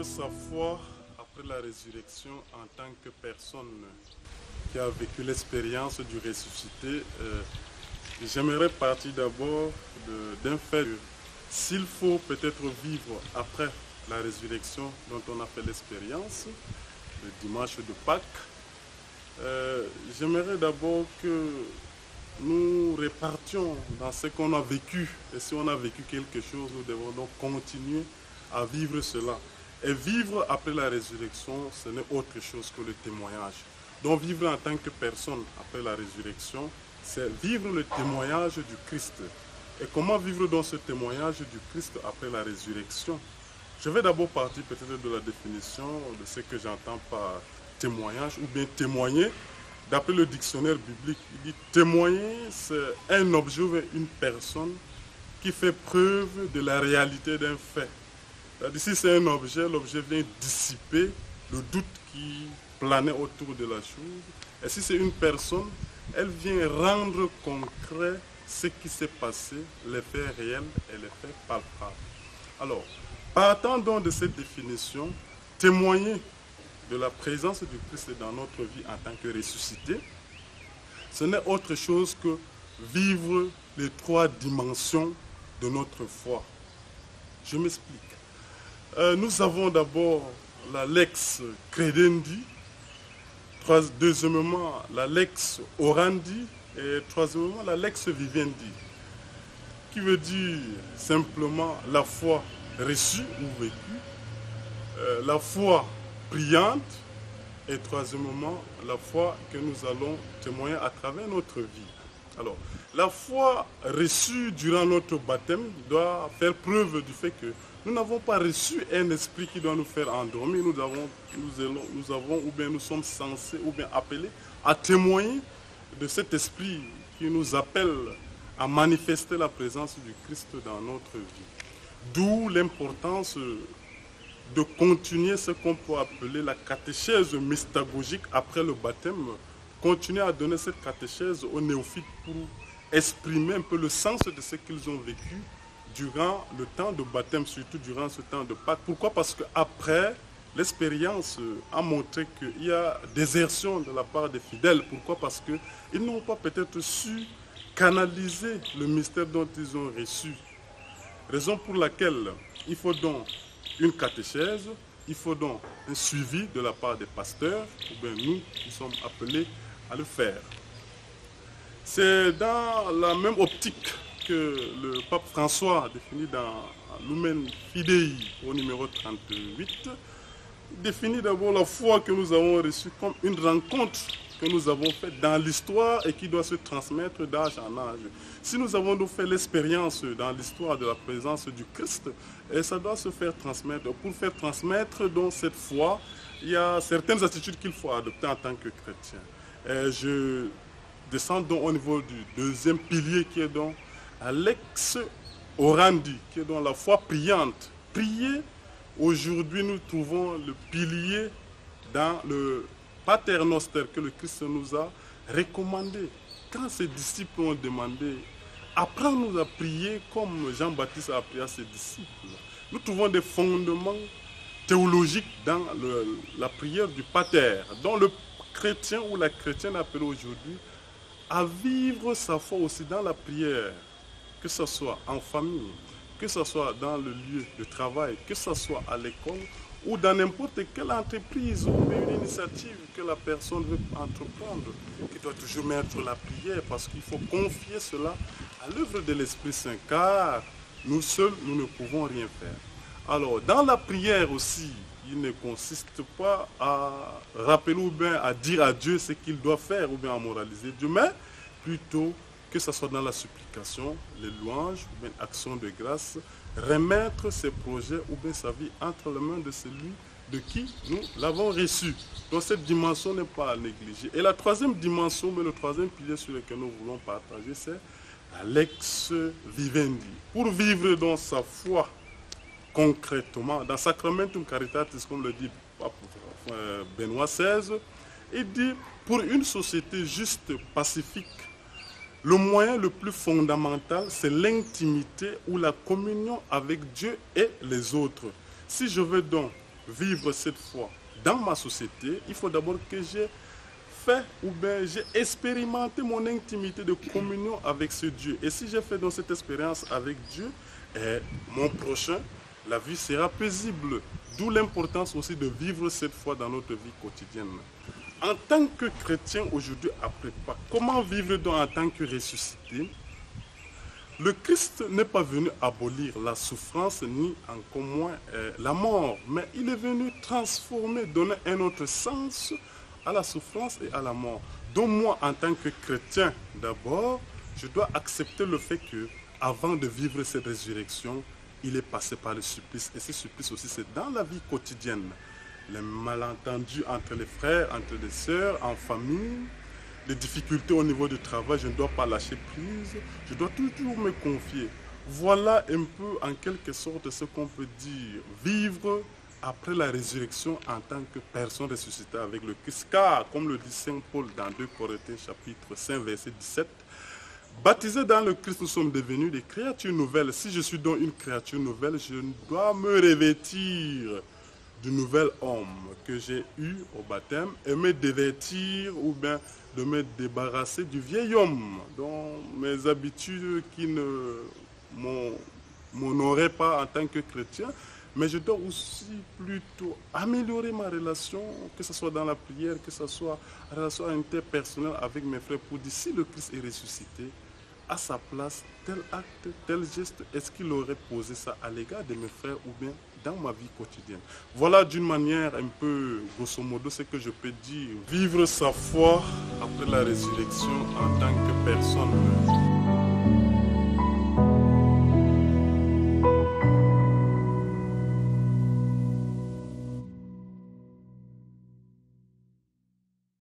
sa foi après la résurrection en tant que personne qui a vécu l'expérience du ressuscité, j'aimerais partir d'abord d'un fait. S'il faut peut-être vivre après la résurrection dont on a fait l'expérience, le dimanche de Pâques, j'aimerais d'abord que nous répartions dans ce qu'on a vécu. Et si on a vécu quelque chose, nous devons donc continuer à vivre cela. Et vivre après la résurrection, ce n'est autre chose que le témoignage. Donc vivre en tant que personne après la résurrection, c'est vivre le témoignage du Christ. Et comment vivre dans ce témoignage du Christ après la résurrection? Je vais d'abord partir peut-être de la définition de ce que j'entends par témoignage ou bien témoigner. D'après le dictionnaire biblique, il dit témoigner, c'est un objet ou une personne qui fait preuve de la réalité d'un fait. Si c'est un objet, l'objet vient dissiper le doute qui planait autour de la chose. Et si c'est une personne, elle vient rendre concret ce qui s'est passé, les faits réels et les faits palpables. Alors, partant donc de cette définition, témoigner de la présence du Christ dans notre vie en tant que ressuscité, ce n'est autre chose que vivre les trois dimensions de notre foi. Je m'explique. Nous avons d'abord la lex credendi, deuxièmement la lex orandi et troisièmement la lex vivendi, qui veut dire simplement la foi reçue ou vécue, la foi priante et troisièmement la foi que nous allons témoigner à travers notre vie. Alors, la foi reçue durant notre baptême doit faire preuve du fait que nous n'avons pas reçu un esprit qui doit nous faire endormir. Nous avons ou bien nous sommes censés ou bien appelés à témoigner de cet esprit qui nous appelle à manifester la présence du Christ dans notre vie. D'où l'importance de continuer ce qu'on peut appeler la catéchèse mystagogique après le baptême, continuer à donner cette catéchèse aux néophytes pour exprimer un peu le sens de ce qu'ils ont vécu durant le temps de baptême, surtout durant ce temps de Pâques. Pourquoi? Parce qu'après, l'expérience a montré qu'il y a désertion de la part des fidèles. Pourquoi? Parce qu'ils n'ont pas peut-être su canaliser le mystère dont ils ont reçu. Raison pour laquelle il faut donc une catéchèse, il faut donc un suivi de la part des pasteurs, ou bien nous qui sommes appelés à le faire. C'est dans la même optique que le pape François a défini dans Lumen Fidei au numéro 38, définit d'abord la foi que nous avons reçue comme une rencontre que nous avons faite dans l'histoire et qui doit se transmettre d'âge en âge. Si nous avons donc fait l'expérience dans l'histoire de la présence du Christ, et ça doit se faire transmettre. Pour faire transmettre donc cette foi, il y a certaines attitudes qu'il faut adopter en tant que chrétien. Et je descends donc au niveau du deuxième pilier qui est donc Alex Orandi, qui est donc la foi priante. Prier, aujourd'hui nous trouvons le pilier dans le Paternoster que le Christ nous a recommandé. Quand ses disciples ont demandé, apprends-nous à prier comme Jean-Baptiste a appris à ses disciples. Nous trouvons des fondements théologiques dans la prière du Pater, dont le chrétien ou la chrétienne appelle aujourd'hui à vivre sa foi aussi dans la prière, que ce soit en famille, que ce soit dans le lieu de travail, que ce soit à l'école ou dans n'importe quelle entreprise ou une initiative que la personne veut entreprendre, qui doit toujours mettre la prière parce qu'il faut confier cela à l'œuvre de l'Esprit Saint, car nous seuls, nous ne pouvons rien faire. Alors, dans la prière aussi, il ne consiste pas à rappeler ou bien à dire à Dieu ce qu'il doit faire ou bien à moraliser Dieu, mais plutôt que ce soit dans la supplication, les louanges ou bien action de grâce, remettre ses projets ou bien sa vie entre les mains de celui de qui nous l'avons reçu. Donc cette dimension n'est pas à négliger. Et la troisième dimension, mais le troisième pilier sur lequel nous voulons partager, c'est la lex vivendi. Pour vivre dans sa foi concrètement, dans Sacramentum Caritatis, comme le dit Benoît XVI, il dit, pour une société juste, pacifique, le moyen le plus fondamental, c'est l'intimité ou la communion avec Dieu et les autres. Si je veux donc vivre cette foi dans ma société, il faut d'abord que j'ai fait ou bien j'ai expérimenté mon intimité de communion avec ce Dieu. Et si j'ai fait dans cette expérience avec Dieu, mon prochain, la vie sera paisible. D'où l'importance aussi de vivre cette foi dans notre vie quotidienne. En tant que chrétien aujourd'hui après Pâques, comment vivre donc en tant que ressuscité? Le Christ n'est pas venu abolir la souffrance ni encore moins la mort, mais il est venu transformer, donner un autre sens à la souffrance et à la mort. Donc moi, en tant que chrétien, d'abord, je dois accepter le fait que, avant de vivre cette résurrection, il est passé par le supplice. Et ce supplice aussi, c'est dans la vie quotidienne. Les malentendus entre les frères, entre les sœurs, en famille, les difficultés au niveau du travail, je ne dois pas lâcher prise, je dois toujours me confier. Voilà un peu en quelque sorte ce qu'on peut dire, vivre après la résurrection en tant que personne ressuscitée avec le Christ. Car, comme le dit Saint Paul dans 2 Corinthiens chapitre 5 verset 17, baptisés dans le Christ, nous sommes devenus des créatures nouvelles. Si je suis donc une créature nouvelle, je dois me revêtir du nouvel homme que j'ai eu au baptême et me dévêtir ou bien de me débarrasser du vieil homme dont mes habitudes qui ne m'honoraient pas en tant que chrétien, mais je dois aussi plutôt améliorer ma relation, que ce soit dans la prière, que ce soit en relation interpersonnelle avec mes frères, pour dire si le Christ est ressuscité, à sa place, tel acte, tel geste, est-ce qu'il aurait posé ça à l'égard de mes frères ou bien dans ma vie quotidienne? Voilà d'une manière un peu grosso modo ce que je peux dire. Vivre sa foi après la résurrection en tant que personne